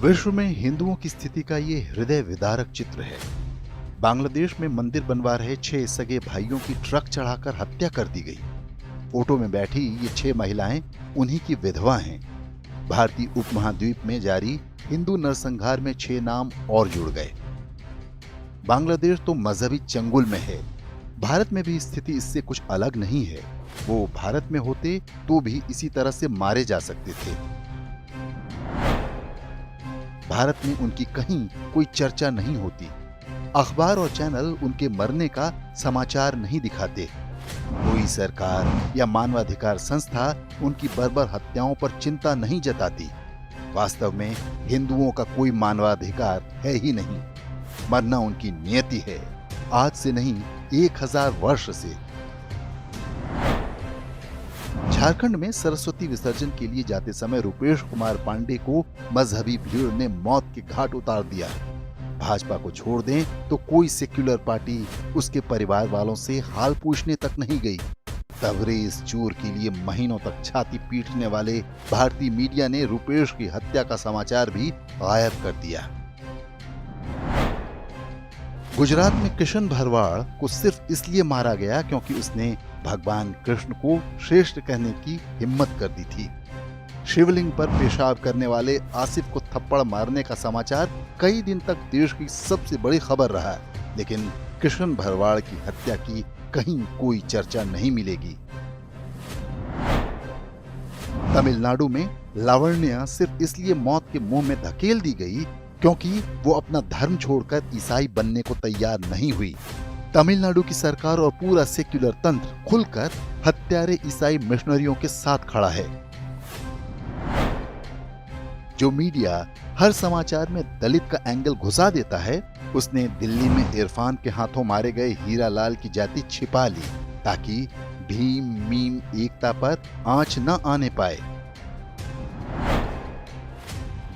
विश्व में हिंदुओं की स्थिति का ये हृदय विदारक चित्र है। बांग्लादेश में मंदिर बनवा रहे 6 सगे भाइयों की ट्रक चढ़ाकर हत्या कर दी गई। ऑटो में बैठी ये 6 महिलाएं उन्हीं की विधवा हैं। भारतीय उपमहाद्वीप में जारी हिंदू नरसंहार में 6 नाम और जुड़ गए। बांग्लादेश तो मजहबी चंगुल में है। भारत में भी स्थिति इससे कुछ अलग नहीं है। वो भारत में होते तो भी इसी तरह से मारे जा सकते थे। भारत में उनकी कहीं कोई चर्चा नहीं होती। अखबार और चैनल उनके मरने का समाचार नहीं दिखाते। कोई सरकार या मानवाधिकार संस्था उनकी बर्बर हत्याओं पर चिंता नहीं जताती। वास्तव में हिंदुओं का कोई मानवाधिकार है ही नहीं। मरना उनकी नियति है, आज से नहीं 1000 वर्ष से। झारखंड में सरस्वती विसर्जन के लिए जाते समय रुपेश कुमार पांडे को मजहबी भीड़ ने मौत के घाट उतार दिया। भाजपा को छोड़ दें तो कोई सेक्युलर पार्टी उसके परिवार वालों से हाल पूछने तक नहीं गई। तबरे इस चोर के लिए महीनों तक छाती पीटने वाले भारतीय मीडिया ने रुपेश की हत्या का समाचार भी गायब कर दिया। गुजरात में किशन भरवाड़ को सिर्फ इसलिए मारा गया क्योंकि उसने भगवान कृष्ण को श्रेष्ठ कहने की हिम्मत कर दी थी। शिवलिंग पर पेशाब करने वाले आसिफ को थप्पड़ मारने का समाचार कई दिन तक देश की सबसे बड़ी खबर रहा, लेकिन किशन भरवाड़ की हत्या की कहीं कोई चर्चा नहीं मिलेगी। तमिलनाडु में लावण्या सिर्फ इसलिए मौत के मुंह में धकेल दी गई क्योंकि वो अपना धर्म छोड़कर ईसाई बनने को तैयार नहीं हुई। तमिलनाडु की सरकार और पूरा सेक्युलर तंत्र खुलकर हत्यारे ईसाई मिशनरियों के साथ खड़ा है। जो मीडिया हर समाचार में दलित का एंगल घुसा देता है, उसने दिल्ली में इरफान के हाथों मारे गए हीरालाल की जाति छिपा ली ताकि भीम मीम एकता पर आंच न आने पाए।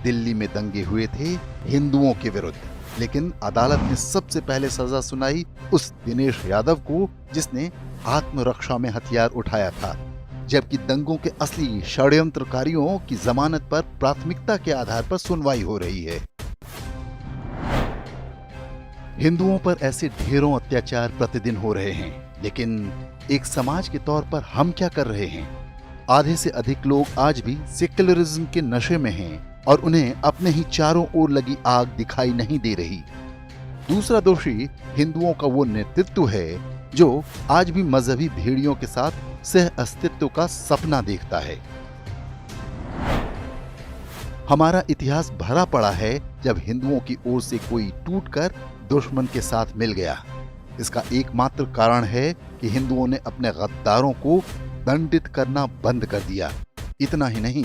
दिल्ली में दंगे हुए थे हिंदुओं के विरुद्ध, लेकिन अदालत ने सबसे पहले सजा सुनाई उस दिनेश यादव को जिसने आत्मरक्षा में हथियार उठाया था, जबकि दंगों के असली षड्यंत्रकारियों की जमानत पर प्राथमिकता के आधार पर सुनवाई हो रही है। हिंदुओं पर ऐसे ढेरों अत्याचार प्रतिदिन हो रहे हैं, लेकिन एक समाज के तौर पर हम क्या कर रहे हैं? आधे से अधिक लोग आज भी सेक्युलरिज्म के नशे में हैं और उन्हें अपने ही चारों ओर लगी आग दिखाई नहीं दे रही। दूसरा दोषी हिंदुओं का वो नेतृत्व है जो आज भी मजहबी भेड़ियों के साथ सह अस्तित्व का सपना देखता है। हमारा इतिहास भरा पड़ा है जब हिंदुओं की ओर से कोई टूटकर दुश्मन के साथ मिल गया। इसका एकमात्र कारण है कि हिंदुओं ने अपने गद्दारों को दंडित करना बंद कर दिया। इतना ही नहीं,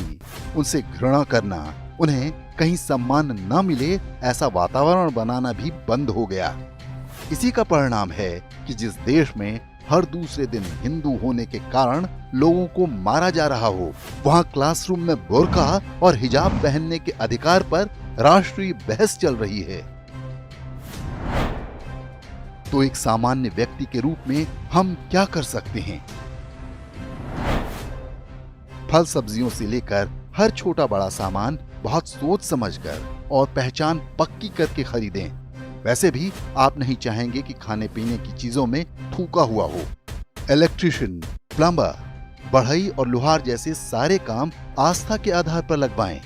उनसे घृणा करना, उन्हें कहीं सम्मान न मिले ऐसा वातावरण बनाना भी बंद हो गया। इसी का परिणाम है कि जिस देश में हर दूसरे दिन हिंदू होने के कारण लोगों को मारा जा रहा हो, वहां क्लासरूम में बुर्का और हिजाब पहनने के अधिकार पर राष्ट्रीय बहस चल रही है। तो एक सामान्य व्यक्ति के रूप में हम क्या कर सकते हैं? फल सब्जियों से लेकर हर छोटा बड़ा सामान बहुत सोच समझकर और पहचान पक्की करके खरीदें। वैसे भी आप नहीं चाहेंगे कि खाने पीने की चीजों में थूका हुआ हो। इलेक्ट्रिशियन, प्लम्बर, बढ़ई और लोहार जैसे सारे काम आस्था के आधार पर लगवाएं।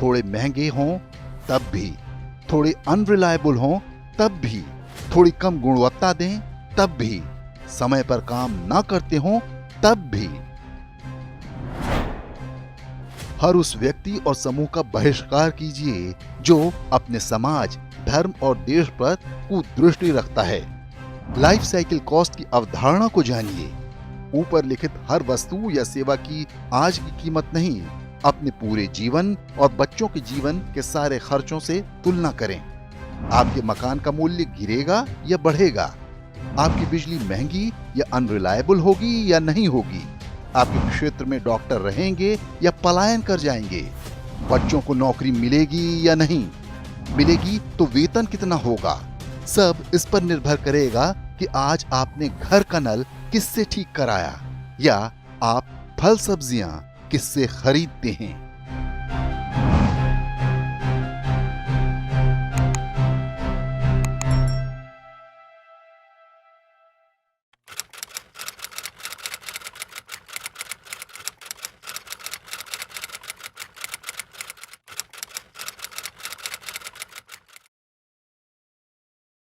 थोड़े महंगे हों तब भी, थोड़े अनरिलायबल हों तब भी, थोड़ी कम गुणवत्ता दें तब भी, समय पर काम ना करते हों तब भी। हर उस व्यक्ति और समूह का बहिष्कार कीजिए जो अपने समाज, धर्म और देश पर कुदृष्टि रखता है। लाइफ साइकिल कॉस्ट की अवधारणा को जानिए। ऊपर लिखित हर वस्तु या सेवा की आज की कीमत नहीं, अपने पूरे जीवन और बच्चों के जीवन के सारे खर्चों से तुलना करें। आपके मकान का मूल्य गिरेगा या बढ़ेगा? आपकी बिजली महंगी या अनरिलायबल होगी या नहीं होगी? आपके क्षेत्र में डॉक्टर रहेंगे या पलायन कर जाएंगे? बच्चों को नौकरी मिलेगी या नहीं मिलेगी तो वेतन कितना होगा? सब इस पर निर्भर करेगा कि आज आपने घर का नल किससे ठीक कराया या आप फल सब्जियां किससे खरीदते हैं।